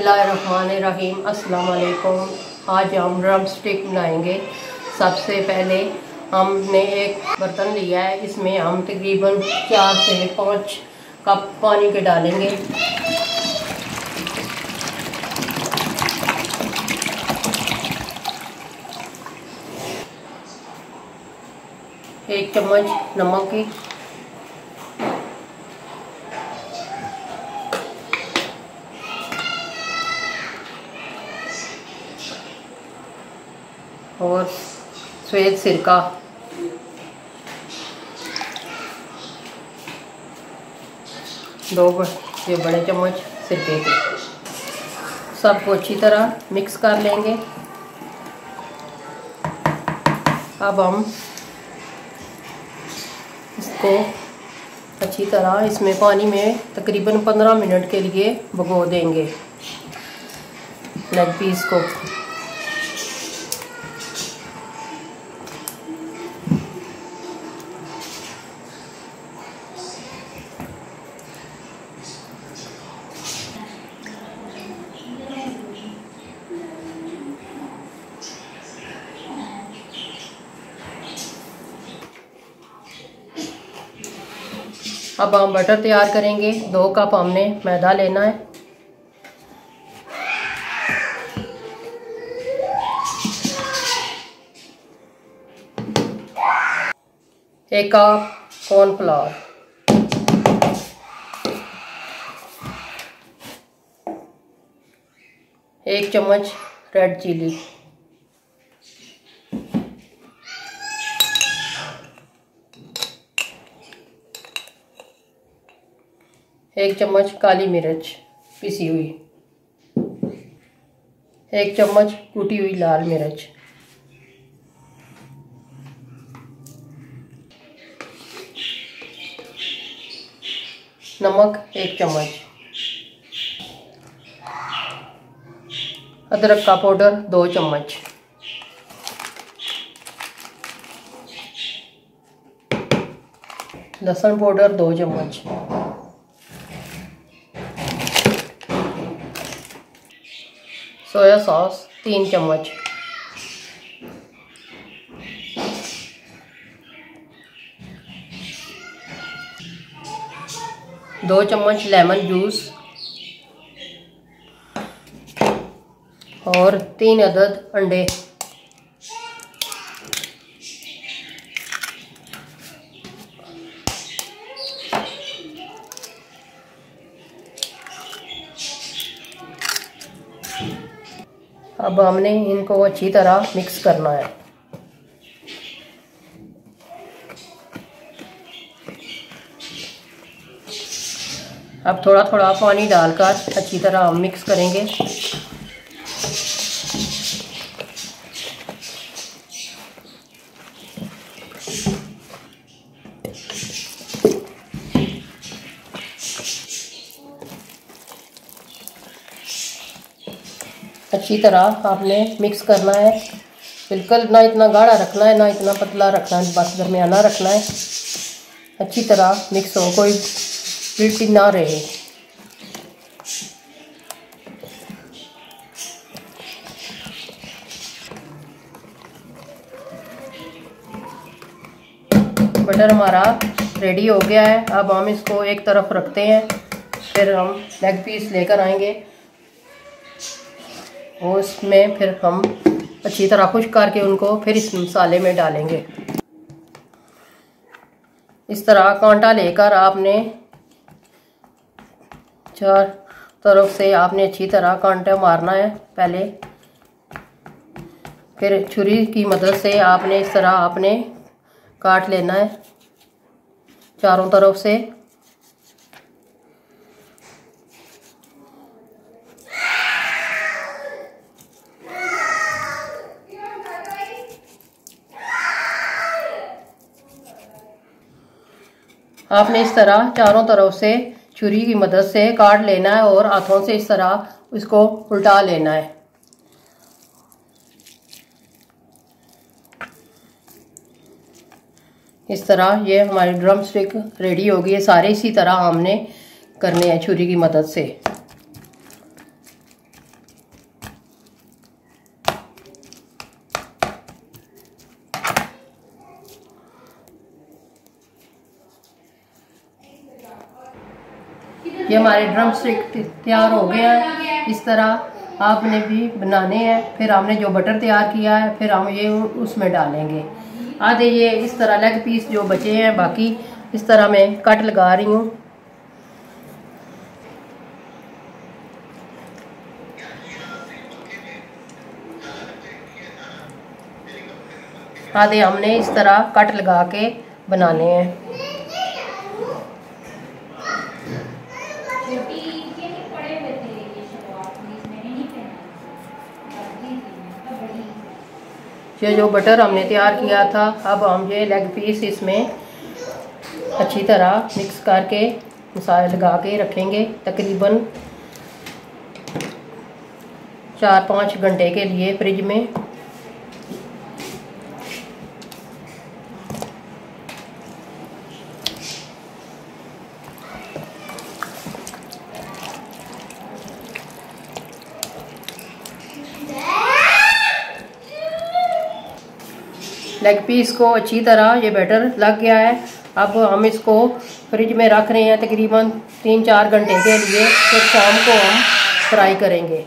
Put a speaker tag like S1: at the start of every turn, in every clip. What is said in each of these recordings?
S1: बिस्मिल्लाहिर्रहमानिर्रहीम। अस्सलाम वालेकुम। आज हम ड्रम स्टिक बनाएंगे। सबसे पहले हमने एक बर्तन लिया है, इसमें हम तकरीबन 4 से 5 कप पानी के डालेंगे। एक चम्मच नमक की, और सफ़ेद सिरका, दो बड़े चम्मच सिरके के। सबको अच्छी तरह मिक्स कर लेंगे। अब हम इसको अच्छी तरह इसमें पानी में तकरीबन 15 मिनट के लिए भिगो देंगे लेग पीस को। अब हम बटर तैयार करेंगे। 2 कप हमने मैदा लेना है। एक कप कॉर्नफ्लावर, एक चम्मच रेड चिली, एक चम्मच काली मिर्च पिसी हुई, एक चम्मच कुटी हुई लाल मिर्च, नमक 1 चम्मच, अदरक का पाउडर 2 चम्मच, लहसुन पाउडर 2 चम्मच, सोया सॉस 3 चम्मच, दो चम्मच लेमन जूस और 3 अदद अंडे। अब हमने इनको अच्छी तरह मिक्स करना है। अब थोड़ा थोड़ा पानी डालकर अच्छी तरह हम मिक्स करेंगे। अच्छी तरह आपने मिक्स करना है। बिल्कुल ना इतना गाढ़ा रखना है, ना इतना पतला रखना है, बस दरमियाना रखना है। अच्छी तरह मिक्स हो, कोई गिल्टी ना रहे। बटर हमारा रेडी हो गया है। अब हम इसको एक तरफ रखते हैं, फिर हम लेग पीस लेकर आएंगे और उसमें फिर हम अच्छी तरह खुश्क करके उनको फिर इस मसाले में डालेंगे। इस तरह कांटा लेकर आपने 4 तरफ से आपने अच्छी तरह कांटा मारना है पहले, फिर छुरी की मदद से आपने इस तरह आपने काट लेना है चारों तरफ से। आपने इस तरह चारों तरफ से छुरी की मदद से काट लेना है और हाथों से इस तरह इसको उल्टा लेना है। इस तरह ये हमारी ड्रम स्टिक रेडी हो गई है। सारे इसी तरह हमने करने हैं छुरी की मदद से। ये हमारे ड्रम स्टिक तैयार हो गए हैं। इस तरह आपने भी बनाने हैं। फिर हमने जो बटर तैयार किया है फिर हम ये उसमें डालेंगे। आधे ये इस तरह लेग पीस जो बचे हैं, बाकी इस तरह मैं कट लगा रही हूँ। आधे हमने इस तरह कट लगा के बनाने हैं। ये जो बटर हमने तैयार किया था, अब हम ये लेग पीस इसमें अच्छी तरह मिक्स करके मसाले लगा के रखेंगे तकरीबन 4-5 घंटे के लिए फ्रिज में। लेग पीस को अच्छी तरह ये बैटर लग गया है। अब हम इसको फ्रिज में रख रहे हैं तकरीबन 3-4 घंटे के लिए। फिर शाम को हम फ्राई करेंगे।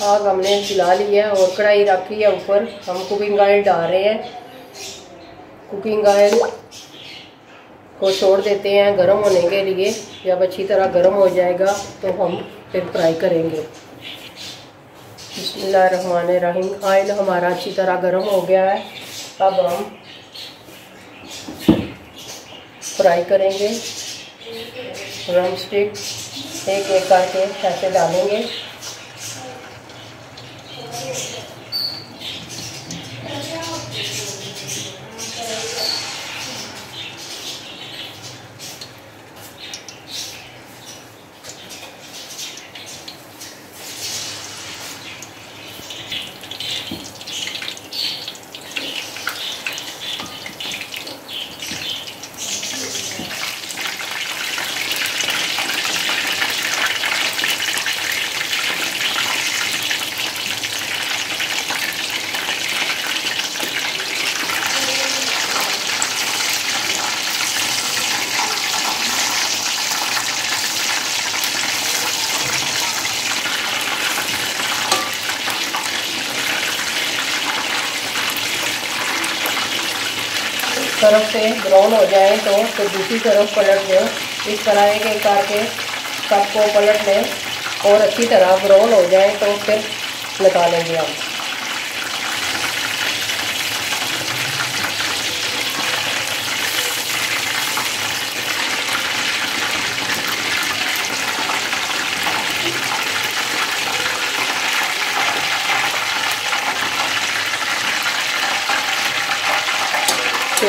S1: आग हमने जला ली है और कढ़ाई रखी है ऊपर। हम कुकिंग ऑयल डाल रहे हैं। कुकिंग ऑयल को छोड़ देते हैं गर्म होने के लिए। जब अच्छी तरह गर्म हो जाएगा तो हम फिर फ्राई करेंगे। बिस्मिल्लाहिर्रहमानिर्रहीम। ऑयल हमारा अच्छी तरह गर्म हो गया है। अब हम फ्राई करेंगे। ड्रम स्टिक एक एक करके ऐसे डालेंगे। तरफ से ब्राउन हो जाए तो फिर दूसरी तरफ पलट दें। इस तरह एक एक करके सबको पलट लें और अच्छी तरह ब्राउन हो जाए तो फिर निकालेंगे हम।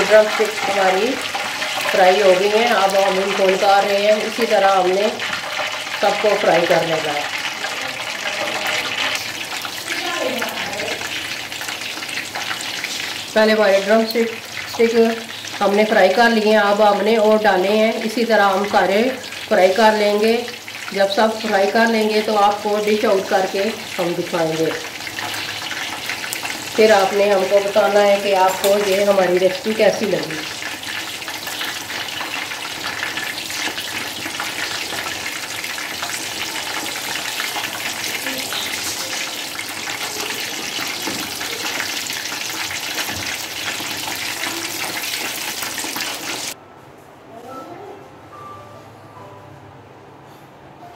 S1: ड्रम स्टिक हमारी फ्राई हो गई हैं। अब हम इनको उतार रहे हैं। इसी तरह हमने सबको फ्राई कर लेना है। पहले हमारे ड्रम स्टिक हमने फ्राई कर लिए हैं। अब हमने और डाले हैं। इसी तरह हम सारे फ्राई कर लेंगे। जब सब फ्राई कर लेंगे तो आपको डिश आउट करके हम दिखाएंगे। फिर आपने हमको बताना है कि आपको ये हमारी रेसिपी कैसी लगी।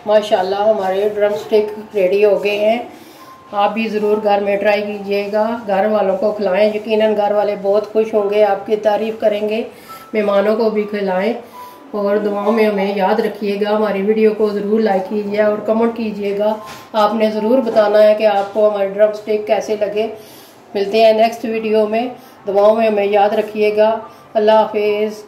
S1: माशाल्लाह हमारे ड्रम स्टिक रेडी हो गए हैं। आप भी ज़रूर घर में ट्राई कीजिएगा। घर वालों को खिलाएं। यकीनन घर वाले बहुत खुश होंगे, आपकी तारीफ़ करेंगे। मेहमानों को भी खिलाएं और दुआओं में हमें याद रखिएगा। हमारी वीडियो को ज़रूर लाइक कीजिए और कमेंट कीजिएगा। आपने ज़रूर बताना है कि आपको हमारे ड्रम स्टिक कैसे लगे। मिलते हैं नेक्स्ट वीडियो में। दुआओं में हमें याद रखिएगा। अल्लाह हाफिज़।